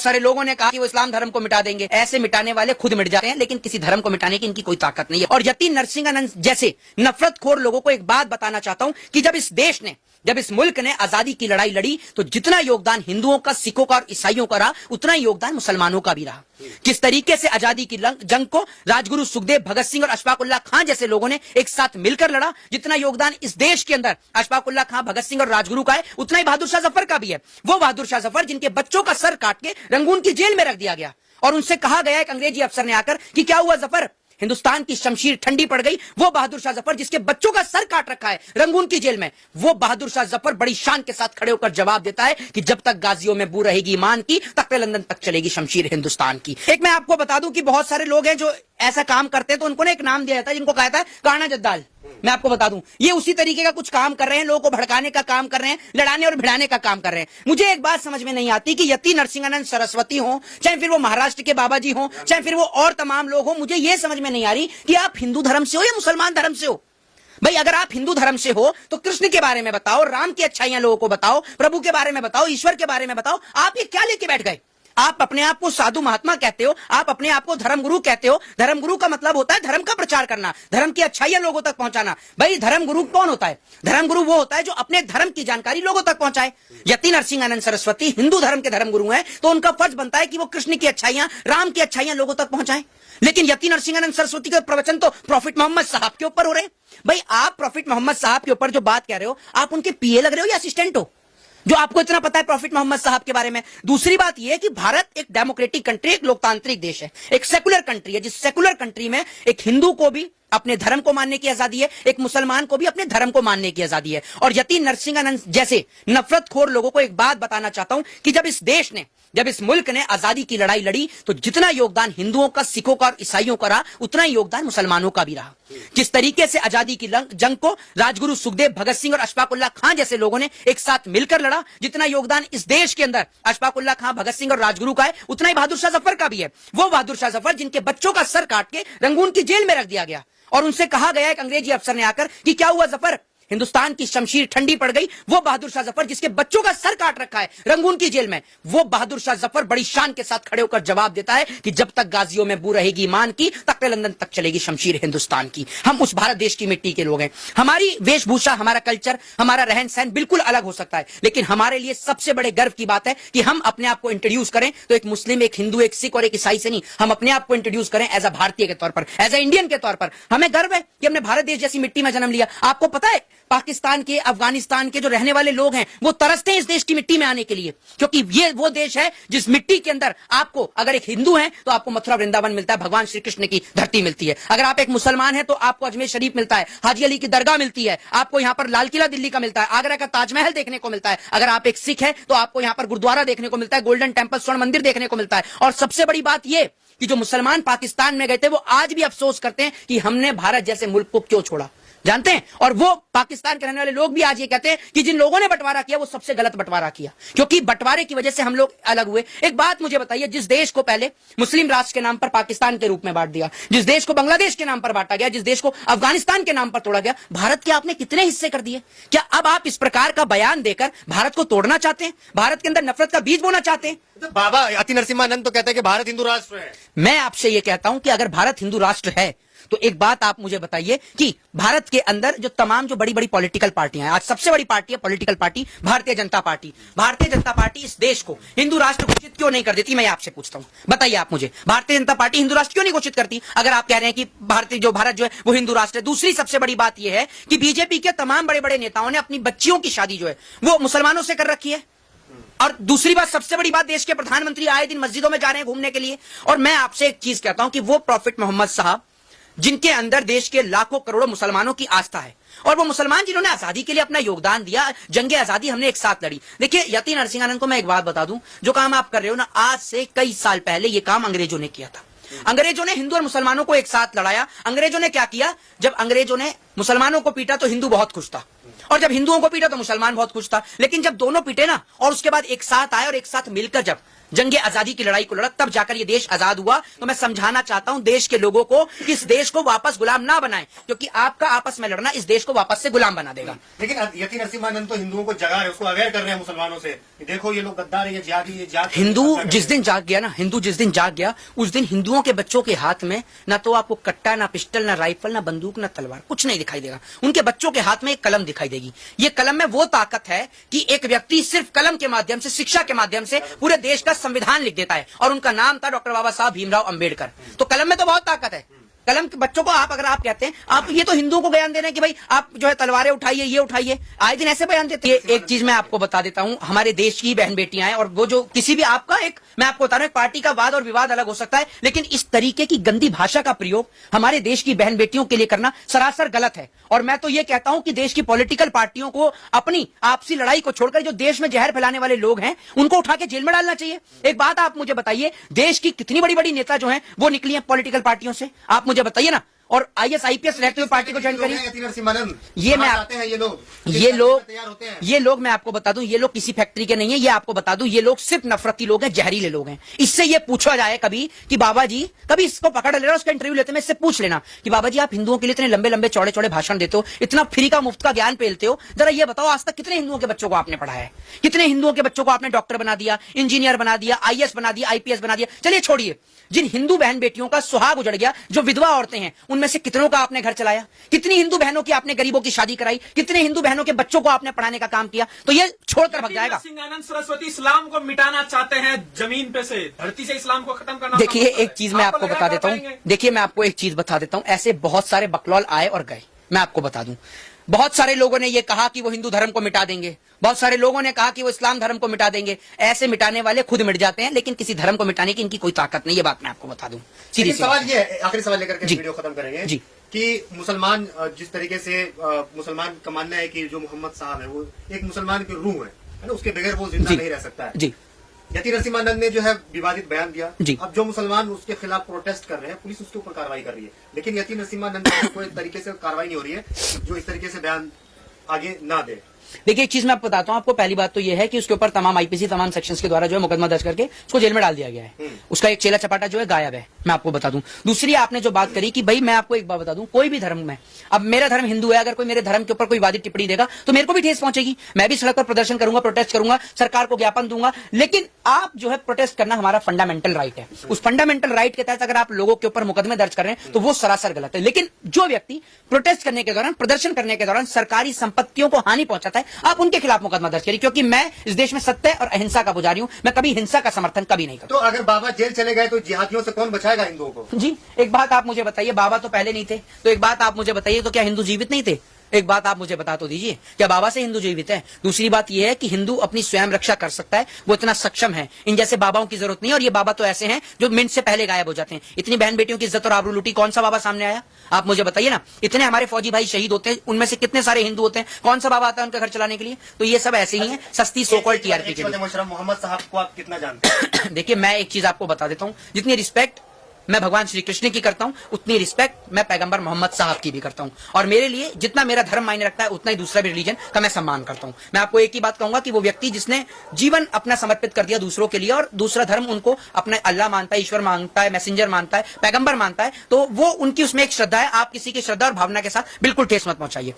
बहुत सारे लोगों ने कहा कि वो इस्लाम धर्म को मिटा देंगे। ऐसे मिटाने वाले खुद मिट जाते हैं, लेकिन किसी धर्म को मिटाने की इनकी कोई ताकत नहीं है। और यति नरसिंहानंद जैसे नफरतखोर लोगों को एक बात बताना चाहता हूं कि जब इस मुल्क ने आजादी की लड़ाई लड़ी तो जितना योगदान हिंदुओं का, सिखों का और ईसाइयों का रहा, उतना ही योगदान मुसलमानों का भी रहा। किस तरीके से आजादी की जंग को राजगुरु सुखदेव, भगत सिंह और अशफाक उल्लाह खां जैसे लोगों ने एक साथ मिलकर लड़ा, जितना योगदान इस देश के अंदर अशफाक उल्लाह खां, भगत सिंह और राजगुरु का है, उतना ही बहादुर शाह जफर का भी है। वो बहादुर शाह जफर जिनके बच्चों का सर काट के रंगून की जेल में रख दिया गया और उनसे कहा गया एक अंग्रेजी अफसर ने आकर कि क्या हुआ जफर, हिंदुस्तान की शमशीर ठंडी पड़ गई। वो बहादुर शाह जफर जिसके बच्चों का सर काट रखा है रंगून की जेल में, वो बहादुर शाह जफर बड़ी शान के साथ खड़े होकर जवाब देता है कि जब तक गाजियों में बू रहेगी ईमान की, तख्ते लंदन तक चलेगी शमशीर हिंदुस्तान की। एक मैं आपको बता दूं कि बहुत सारे लोग हैं जो ऐसा काम करते हैं, तो उनको एक नाम दिया जाता है जिनको कहा जाता है काना जद्दाल। मैं आपको बता दूं, ये उसी तरीके का कुछ काम कर रहे हैं, लोगों को भड़काने का काम कर रहे हैं, लड़ाने और भिड़ाने का काम कर रहे हैं। मुझे एक बात समझ में नहीं आती कि यति नरसिंहानंद सरस्वती हो, चाहे फिर वो महाराष्ट्र के बाबा जी हो, चाहे फिर वो और तमाम लोग हो, मुझे ये समझ में नहीं आ रही कि आप हिंदू धर्म से हो या मुसलमान धर्म से हो। भाई अगर आप हिंदू धर्म से हो तो कृष्ण के बारे में बताओ, राम की अच्छाइयां लोगों को बताओ, प्रभु के बारे में बताओ, ईश्वर के बारे में बताओ। आप ये क्या लेके बैठ गए? आप अपने आप को साधु महात्मा कहते हो, आप अपने आप को धर्मगुरु कहते हो। धर्मगुरु का मतलब होता है धर्म का प्रचार करना, धर्म की अच्छाइयां लोगों तक पहुंचाना। भाई धर्मगुरु कौन होता है? धर्मगुरु वो होता है जो अपने धर्म की जानकारी लोगों तक पहुंचाए। यति नरसिंहानंद सरस्वती हिंदू धर्म के धर्मगुरु हैं, तो उनका फर्ज बनता है कि वो कृष्ण की अच्छाइयां, राम की अच्छाइयां लोगों तक पहुंचाएं। लेकिन यति नरसिंहानंद सरस्वती के प्रवचन तो प्रॉफिट मोहम्मद साहब के ऊपर हो रहे हैं। भाई आप प्रॉफिट मोहम्मद साहब के ऊपर जो बात कह रहे हो, आप उनके पीए लग रहे हो या असिस्टेंट हो, जो आपको इतना पता है प्रॉफिट मोहम्मद साहब के बारे में। दूसरी बात यह है कि भारत एक डेमोक्रेटिक कंट्री, एक लोकतांत्रिक देश है, एक सेकुलर कंट्री है, जिस सेकुलर कंट्री में एक हिंदू को भी अपने धर्म को मानने की आजादी है, एक मुसलमान को भी अपने धर्म को मानने की आजादी है। और यति नरसिंहानंद जैसे नफरतखोर लोगों को एक बात बताना चाहता हूं कि जब इस मुल्क ने आजादी की लड़ाई लड़ी तो जितना योगदान हिंदुओं का, सिखों का और ईसाइयों का रहा, उतना ही योगदान मुसलमानों का भी रहा। किस तरीके से आजादी की जंग को राजगुरु सुखदेव, भगत सिंह और अशफाक उल्लाह खां जैसे लोगों ने एक साथ मिलकर लड़ा, जितना योगदान इस देश के अंदर अशफाक उल्लाह खां, भगत सिंह और राजगुरु का है, उतना ही बहादुर शाह जफर का भी है। वो बहादुर शाह जफर जिनके बच्चों का सर काट के रंगून की जेल में रख दिया गया और उनसे कहा गया एक अंग्रेजी अफसर ने आकर कि क्या हुआ जफर, हिंदुस्तान की शमशीर ठंडी पड़ गई। वो बहादुर शाह जफर जिसके बच्चों का सर काट रखा है रंगून की जेल में, वो बहादुर शाह जफर बड़ी शान के साथ खड़े होकर जवाब देता है कि जब तक गाजियों में बू रहेगी ईमान की, तख्ते लंदन तक चलेगी शमशीर हिंदुस्तान की। हम उस भारत देश की मिट्टी के लोग हैं। हमारी वेशभूषा, हमारा कल्चर, हमारा रहन सहन बिल्कुल अलग हो सकता है, लेकिन हमारे लिए सबसे बड़े गर्व की बात है कि हम अपने आप को इंट्रोड्यूस करें तो एक मुस्लिम, एक हिंदू, एक सिख और एक ईसाई से नहीं, हम अपने आप को इंट्रोड्यूस करें एज अ भारतीय के तौर पर, एज अ इंडियन के तौर पर। हमें गर्व है कि हमने भारत देश जैसी मिट्टी में जन्म लिया। आपको पता है पाकिस्तान के, अफगानिस्तान के जो रहने वाले लोग हैं वो तरसते हैं इस देश की मिट्टी में आने के लिए, क्योंकि ये वो देश है जिस मिट्टी के अंदर आपको, अगर एक हिंदू है तो आपको मथुरा वृंदावन मिलता है, भगवान श्री कृष्ण की धरती मिलती है। अगर आप एक मुसलमान है तो आपको अजमेर शरीफ मिलता है, हाजी अली की दरगाह मिलती है, आपको यहाँ पर लाल किला दिल्ली का मिलता है, आगरा का ताजमहल देखने को मिलता है। अगर आप एक सिख है तो आपको यहाँ पर गुरुद्वारा देखने को मिलता है, गोल्डन टेम्पल, स्वर्ण मंदिर देखने को मिलता है। और सबसे बड़ी बात यह कि जो मुसलमान पाकिस्तान में गए थे वो आज भी अफसोस करते हैं कि हमने भारत जैसे मुल्क को क्यों छोड़ा, जानते हैं। और वो पाकिस्तान के रहने वाले लोग भी आज ये कहते हैं कि जिन लोगों ने बंटवारा किया वो सबसे गलत बंटवारा किया, क्योंकि बंटवारे की वजह से हम लोग अलग हुए। एक बात मुझे बताइए, जिस देश को पहले मुस्लिम राष्ट्र के नाम पर पाकिस्तान के रूप में बांट दिया, जिस देश को बांग्लादेश के नाम पर बांटा गया, जिस देश को अफगानिस्तान के नाम पर तोड़ा गया, भारत के आपने कितने हिस्से कर दिए? क्या अब आप इस प्रकार का बयान देकर भारत को तोड़ना चाहते हैं, भारत के अंदर नफरत का बीज बोना चाहते हैं? तो बाबा यति नरसिम्हानंद तो कहते हैं कि भारत हिंदू राष्ट्र है। मैं आपसे यह कहता हूं कि अगर भारत हिंदू राष्ट्र है तो एक बात आप मुझे बताइए कि भारत के अंदर जो तमाम जो बड़ी बड़ी पॉलिटिकल पार्टियां हैं, आज सबसे बड़ी पार्टी है political party Bharatiya Janata party. Bharatiya Janata party इस देश को हिंदू राष्ट्र घोषित क्यों नहीं कर देती? मैं आपसे पूछता हूं, बताइए आप मुझे, भारतीय जनता पार्टी हिंदू राष्ट्र क्यों नहीं घोषित करती? अगर आप कह रहे हैं कि भारत जो है वो हिंदू राष्ट्र है। दूसरी सबसे बड़ी बात यह है कि बीजेपी के तमाम बड़े बड़े नेताओं ने अपनी बच्चियों की शादी जो है वो मुसलमानों से कर रखी है। और दूसरी बात, सबसे बड़ी बात, देश के प्रधानमंत्री आए दिन मस्जिदों में जा रहे हैं घूमने के लिए। और मैं आपसे एक चीज कहता हूं कि वो प्रॉफिट मोहम्मद साहब जिनके अंदर देश के लाखों करोड़ों मुसलमानों की आस्था है, और वो मुसलमान जिन्होंने आजादी के लिए अपना योगदान दिया, जंगे आजादी हमने एक साथ लड़ी। देखिए यति नरसिंहानंद को मैं एक बात बता दूं, जो काम आप कर रहे हो ना, आज से कई साल पहले ये काम अंग्रेजों ने किया था। अंग्रेजों ने हिंदू और मुसलमानों को एक साथ लड़ाया। अंग्रेजों ने क्या किया, जब अंग्रेजों ने मुसलमानों को पीटा तो हिंदू बहुत खुश था, और जब हिंदुओं को पीटा तो मुसलमान बहुत खुश था। लेकिन जब दोनों पीटे ना और उसके बाद एक साथ आए और एक साथ मिलकर जब जंगे आजादी की लड़ाई को लड़ा, तब जाकर ये देश आजाद हुआ। तो मैं समझाना चाहता हूं देश के लोगों को कि इस देश को वापस गुलाम ना बनाएं, क्योंकि आपका आपस में लड़ना इस देश को वापस से गुलाम बना देगा। लेकिन यति नरसिम्हानंद तो हिंदुओं को जगा रहे हैं, उसको अवेयर कर रहे हैं मुसलमानों से, देखो ये लोग गद्दार है, ये जिहादी, ये जिहाद। हिंदू जिस दिन जाग गया ना, हिंदू जिस दिन जाग गया, उस दिन हिंदुओं के बच्चों के हाथ में ना तो आपको कट्टा, ना पिस्टल, ना राइफल, ना बंदूक, ना तलवार, कुछ नहीं दिखाई देगा। उनके बच्चों के हाथ में एक कलम दिखाई देगी। ये कलम में वो ताकत है कि एक व्यक्ति सिर्फ कलम के माध्यम से, शिक्षा के माध्यम से पूरे देश का संविधान लिख देता है, और उनका नाम था डॉक्टर बाबा साहब भीमराव अंबेडकर। तो कलम में तो बहुत ताकत है। कलम के बच्चों को आप अगर आप कहते हैं, आप ये तो हिंदुओं को बयान दे रहे हैं कि भाई आप जो है तलवारें उठाइए, ये उठाइए, आए दिन ऐसे बयान देते हैं। एक चीज मैं आपको बता देता हूं, हमारे देश की बहन बेटियां हैं, और वो जो किसी भी आपका एक, मैं आपको बता रहा हूं, पार्टी का वाद और विवाद अलग हो सकता है, लेकिन इस तरीके की गंदी भाषा का प्रयोग हमारे देश की बहन बेटियों के लिए करना सरासर गलत है। और मैं तो ये कहता हूं कि देश की पॉलिटिकल पार्टियों को अपनी आपसी लड़ाई को छोड़कर जो देश में जहर फैलाने वाले लोग हैं उनको उठा के जेल में डालना चाहिए। एक बात आप मुझे बताइए, देश की कितनी बड़ी बड़ी नेता जो हैं वो निकली हैं पॉलिटिकल पार्टियों से, आप मुझे बताइए ना। और IAS IPS रहते हुए पार्टी को ज्वाइन करिए। ये मैं आते हैं, ये लोग मैं आपको बता दूं, ये लोग किसी फैक्ट्री के नहीं है। ये आपको बता दूं, ये लोग सिर्फ नफरती लोग हैं, जहरीले लोग हैं। इससे ये पूछा जाए कभी कि बाबा जी, कभी इसको पकड़ लेना, उसका इंटरव्यू लेते हैं, इससे पूछ लेना कि बाबा जी आप हिंदुओं के लिए इतने लंबे लंबे चौड़े चौड़े भाषण देते हो, इतना फ्री का मुफ्त का ज्ञान पेलते हो, जरा ये बताओ आज तक कितने हिंदुओं के बच्चों को आपने पढ़ाया है? कितने हिंदुओं के बच्चों को आपने डॉक्टर बना दिया, इंजीनियर बना दिया, IAS बना दिया, IPS बना दिया? चलिए छोड़िए, जिन हिंदू बहन बेटियों का सुहाग उजड़ गया, जो विधवा औरतें हैं, उनमें से कितनों का आपने घर चलाया? कितनी हिंदू बहनों की आपने गरीबों की शादी कराई? कितने हिंदू बहनों के बच्चों को आपने पढ़ाने का काम किया? तो ये छोड़कर भग जाएगा। आनंद सरस्वती इस्लाम को मिटाना चाहते हैं, जमीन पे से, धरती से इस्लाम को खत्म करना। देखिए एक चीज मैं आपको बता देता हूं, देखिए मैं आपको एक चीज बता देता हूं, ऐसे बहुत सारे बकलौल आए और गए। मैं आपको बता दूं, बहुत सारे लोगों ने यह कहा कि वो हिंदू धर्म को मिटा देंगे, बहुत सारे लोगों ने कहा कि वो इस्लाम धर्म को मिटा देंगे। ऐसे मिटाने वाले खुद मिट जाते हैं, लेकिन किसी धर्म को मिटाने की इनकी कोई ताकत नहीं। ये बात मैं आपको बता दूं। सीधी सवाल ये है, आखिरी सवाल लेकर के जी। वीडियो खत्म करेंगे जी। कि मुसलमान जिस तरीके से मुसलमान का मानना है कि जो मोहम्मद साहब है वो एक मुसलमान की रूह है ना, उसके बगैर वो जिंदा नहीं रह सकता है। जी। यति नरसिम्हानंद ने जो है विवादित बयान दिया। जी। अब जो मुसलमान उसके खिलाफ प्रोटेस्ट कर रहे हैं, पुलिस उसके ऊपर कार्रवाई कर रही है, लेकिन यति नरसिम्हानंद पर कोई तरीके से कार्रवाई नहीं हो रही है जो इस तरीके से बयान आगे ना दे। देखिए एक चीज मैं आपको बताता हूं, आपको पहली बात तो यह है कि उसके ऊपर तमाम IPC तमाम सेक्शंस के द्वारा जो है मुकदमा दर्ज करके उसको जेल में डाल दिया गया है। उसका एक चेला चपाटा जो है गायब है, मैं आपको बता दूं। दूसरी आपने जो बात करी कि भाई मैं आपको एक बात बता दूं, कोई भी धर्म में, अब मेरा धर्म हिंदू है, अगर कोई मेरे धर्म के ऊपर कोई वादित टिप्पणी देगा तो मेरे को भी ठेस पहुंचेगी। मैं भी सड़क पर प्रदर्शन करूंगा, प्रोटेस्ट करूंगा, सरकार को ज्ञापन दूंगा। लेकिन आप जो है प्रोटेस्ट करना हमारा फंडामेंटल राइट है। उस फंडामेंटल राइट के तहत अगर आप लोगों के ऊपर मुकदमे दर्ज कर रहे हैं तो वो सरासर गलत है। लेकिन जो व्यक्ति प्रोटेस्ट करने के दौरान, प्रदर्शन करने के दौरान सरकारी संपत्तियों को हानि पहुंचाता है, आप उनके खिलाफ मुकदमा दर्ज करिए, क्योंकि मैं इस देश में सत्य और अहिंसा का पुजारी हूं। मैं कभी हिंसा का समर्थन कभी नहीं करता। तो अगर बाबा जेल चले गए तो जिहादियों से कौन बचाएगा हिंदुओं को? जी एक बात आप मुझे बताइए, बाबा तो पहले नहीं थे, तो एक बात आप मुझे बताइए, तो क्या हिंदू जीवित नहीं थे? एक बात आप मुझे बता तो दीजिए, क्या बाबा से हिंदू जीवित है? दूसरी बात यह है कि हिंदू अपनी स्वयं रक्षा कर सकता है, वो इतना सक्षम है। इन जैसे बाबाओं की जरूरत नहीं है, और ये बाबा तो ऐसे हैं जो मिनट से पहले गायब हो जाते हैं। इतनी बहन बेटियों की इज्जत और आबरू लूटी, कौन सा बाबा सामने आया? आप मुझे बताइए ना। इतने हमारे फौजी भाई शहीद होते हैं, उनमें से कितने सारे हिंदू होते हैं, कौन सा बाबा आता है उनका घर चलाने के लिए? तो ये सब ऐसे ही है, सस्ती सोकॉल TRP के लिए। मोहम्मद साहब को आप कितना जानते हैं? देखिए मैं एक चीज आपको बता देता हूं, जितनी रिस्पेक्ट मैं भगवान श्री कृष्ण की करता हूं, उतनी रिस्पेक्ट मैं पैगंबर मोहम्मद साहब की भी करता हूं। और मेरे लिए जितना मेरा धर्म मायने रखता है, उतना ही दूसरा भी रिलीजन का मैं सम्मान करता हूं। मैं आपको एक ही बात कहूंगा कि वो व्यक्ति जिसने जीवन अपना समर्पित कर दिया दूसरों के लिए, और दूसरा धर्म उनको अपना अल्लाह मानता है, ईश्वर मानता है, मैसेंजर मानता है, पैगंबर मानता है, तो वो उनकी उसमें एक श्रद्धा है। आप किसी की श्रद्धा और भावना के साथ बिल्कुल ठेस मत पहुंचाइए।